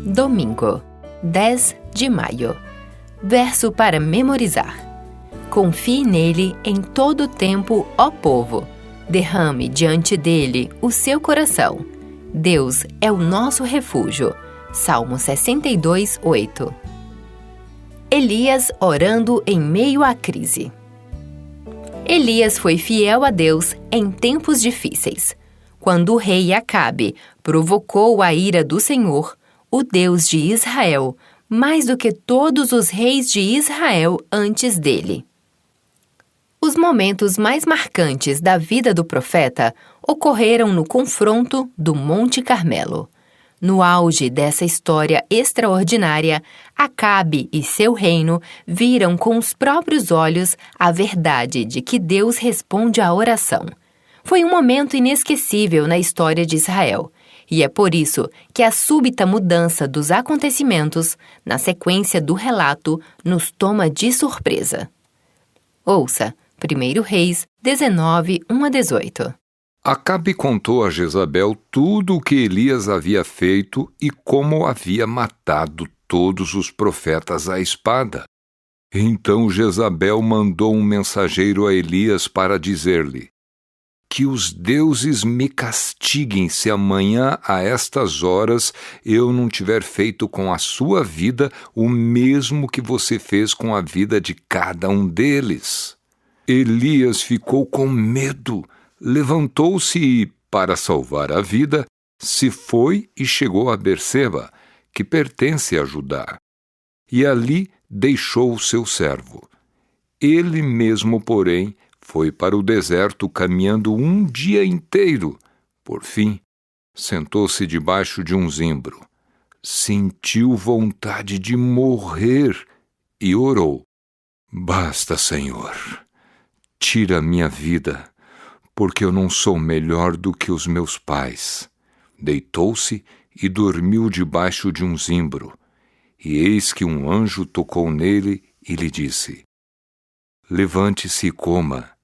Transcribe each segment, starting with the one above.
Domingo, 10 de maio. Verso para memorizar. Confie nele em todo o tempo, ó povo. Derrame diante dele o seu coração. Deus é o nosso refúgio. Salmo 62, 8. Elias orando em meio à crise. Elias foi fiel a Deus em tempos difíceis. Quando o rei Acabe provocou a ira do Senhor, o Deus de Israel, mais do que todos os reis de Israel antes dele. Os momentos mais marcantes da vida do profeta ocorreram no confronto do Monte Carmelo. No auge dessa história extraordinária, Acabe e seu reino viram com os próprios olhos a verdade de que Deus responde à oração. Foi um momento inesquecível na história de Israel, e é por isso que a súbita mudança dos acontecimentos, na sequência do relato, nos toma de surpresa. Ouça 1 Reis 19, 1-18. Acabe contou a Jezabel tudo o que Elias havia feito e como havia matado todos os profetas à espada. Então Jezabel mandou um mensageiro a Elias para dizer-lhe: que os deuses me castiguem se amanhã a estas horas eu não tiver feito com a sua vida o mesmo que você fez com a vida de cada um deles. Elias ficou com medo, levantou-se e, para salvar a vida, se foi e chegou a Berseba, que pertence a Judá, e ali deixou o seu servo. Ele mesmo, porém, foi para o deserto caminhando um dia inteiro. Por fim, sentou-se debaixo de um zimbro. Sentiu vontade de morrer e orou: Basta, Senhor, tira minha vida, porque eu não sou melhor do que os meus pais. Deitou-se e dormiu debaixo de um zimbro. E eis que um anjo tocou nele e lhe disse: Levante-se e coma.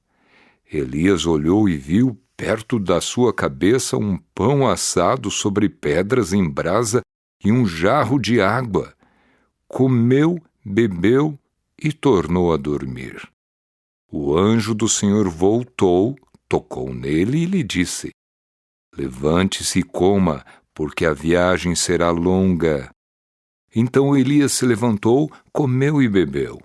Elias olhou e viu, perto da sua cabeça, um pão assado sobre pedras em brasa e um jarro de água. Comeu, bebeu e tornou a dormir. O anjo do Senhor voltou, tocou nele e lhe disse: Levante-se e coma, porque a viagem será longa. Então Elias se levantou, comeu e bebeu,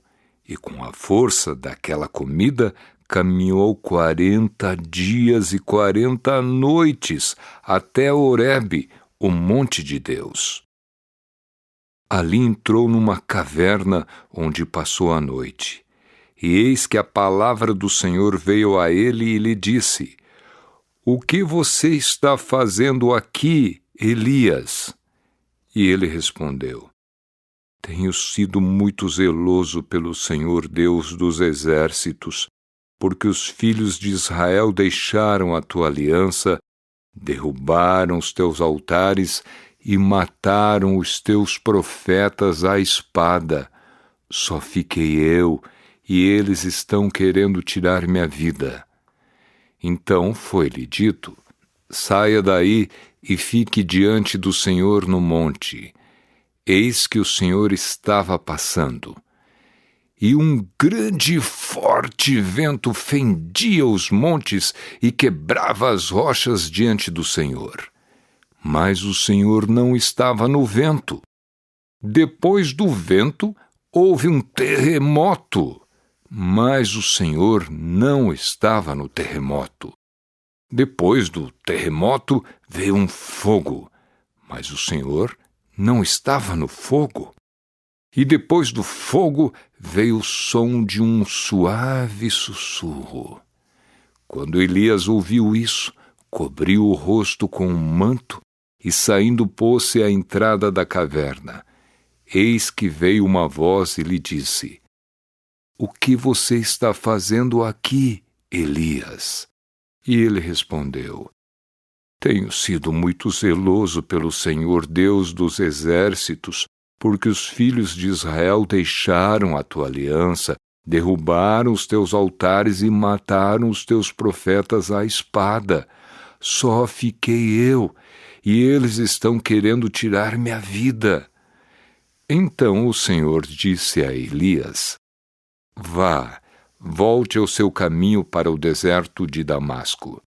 e com a força daquela comida caminhou 40 dias e 40 noites até Horebe, o monte de Deus. Ali entrou numa caverna onde passou a noite. E eis que a palavra do Senhor veio a ele e lhe disse: O que você está fazendo aqui, Elias? E ele respondeu: Tenho sido muito zeloso pelo Senhor Deus dos exércitos, porque os filhos de Israel deixaram a tua aliança, derrubaram os teus altares e mataram os teus profetas à espada. Só fiquei eu, e eles estão querendo tirar minha vida. Então foi-lhe dito: Saia daí e fique diante do Senhor no monte. Eis que o Senhor estava passando. E um grande e forte vento fendia os montes e quebrava as rochas diante do Senhor. Mas o Senhor não estava no vento. Depois do vento, houve um terremoto, mas o Senhor não estava no terremoto. Depois do terremoto, veio um fogo, mas o Senhor não estava no fogo. E depois do fogo veio o som de um suave sussurro. Quando Elias ouviu isso, cobriu o rosto com um manto e, saindo, pôs-se à entrada da caverna. Eis que veio uma voz e lhe disse: O que você está fazendo aqui, Elias? E ele respondeu: Tenho sido muito zeloso pelo Senhor Deus dos exércitos, porque os filhos de Israel deixaram a tua aliança, derrubaram os teus altares e mataram os teus profetas à espada. só fiquei eu, e eles estão querendo tirar minha vida. Então o Senhor disse a Elias: Vá, volte ao seu caminho para o deserto de Damasco.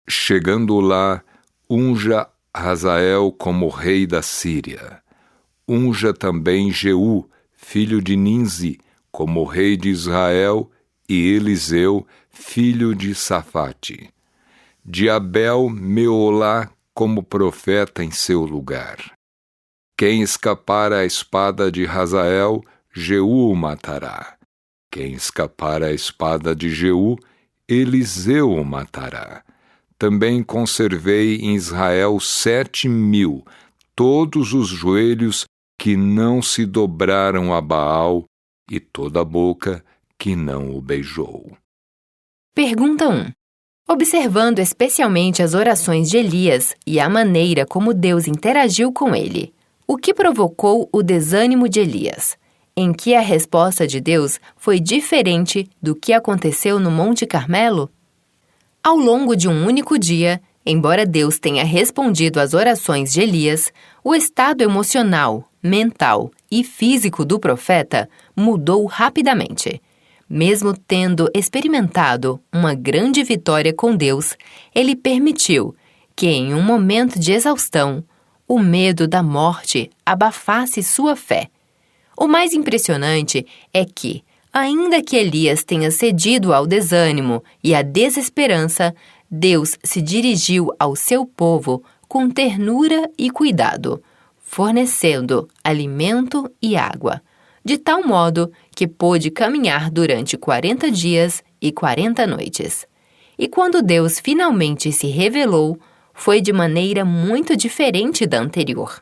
Chegando lá, unja Hazael como rei da Síria. Unja também Jeú, filho de Ninzi, como rei de Israel, e Eliseu, filho de Safate. De Abel-Meolá como profeta em seu lugar. Quem escapar à espada de Hazael, Jeú o matará. Quem escapar à espada de Jeú, Eliseu o matará. Também conservei em Israel 7.000, todos os joelhos que não se dobraram a Baal e toda a boca que não o beijou. Pergunta 1. Observando especialmente as orações de Elias e a maneira como Deus interagiu com ele, o que provocou o desânimo de Elias? Em que a resposta de Deus foi diferente do que aconteceu no Monte Carmelo? Ao longo de um único dia, embora Deus tenha respondido às orações de Elias, o estado emocional, mental e físico do profeta mudou rapidamente. Mesmo tendo experimentado uma grande vitória com Deus, ele permitiu que, em um momento de exaustão, o medo da morte abafasse sua fé. O mais impressionante é que, ainda que Elias tenha cedido ao desânimo e à desesperança, Deus se dirigiu ao seu povo com ternura e cuidado, fornecendo alimento e água, de tal modo que pôde caminhar durante 40 dias e 40 noites. E quando Deus finalmente se revelou, foi de maneira muito diferente da anterior.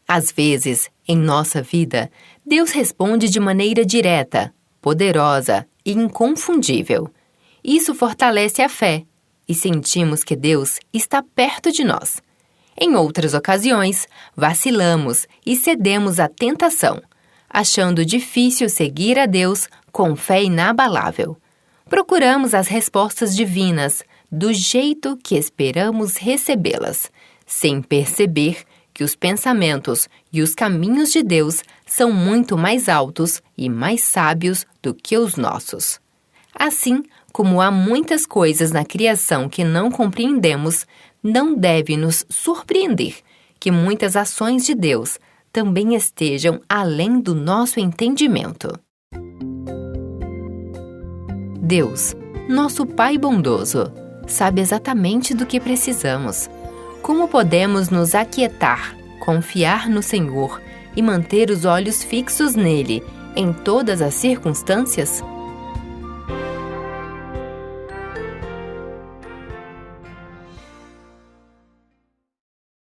Às vezes, em nossa vida, Deus responde de maneira direta, poderosa e inconfundível. Isso fortalece a fé e sentimos que Deus está perto de nós. Em outras ocasiões, vacilamos e cedemos à tentação, achando difícil seguir a Deus com fé inabalável. Procuramos as respostas divinas do jeito que esperamos recebê-las, sem perceber que os pensamentos e os caminhos de Deus são muito mais altos e mais sábios do que os nossos. Assim como há muitas coisas na criação que não compreendemos, não deve nos surpreender que muitas ações de Deus também estejam além do nosso entendimento. Deus, nosso Pai bondoso, sabe exatamente do que precisamos. Como podemos nos aquietar, confiar no Senhor e manter os olhos fixos nele em todas as circunstâncias?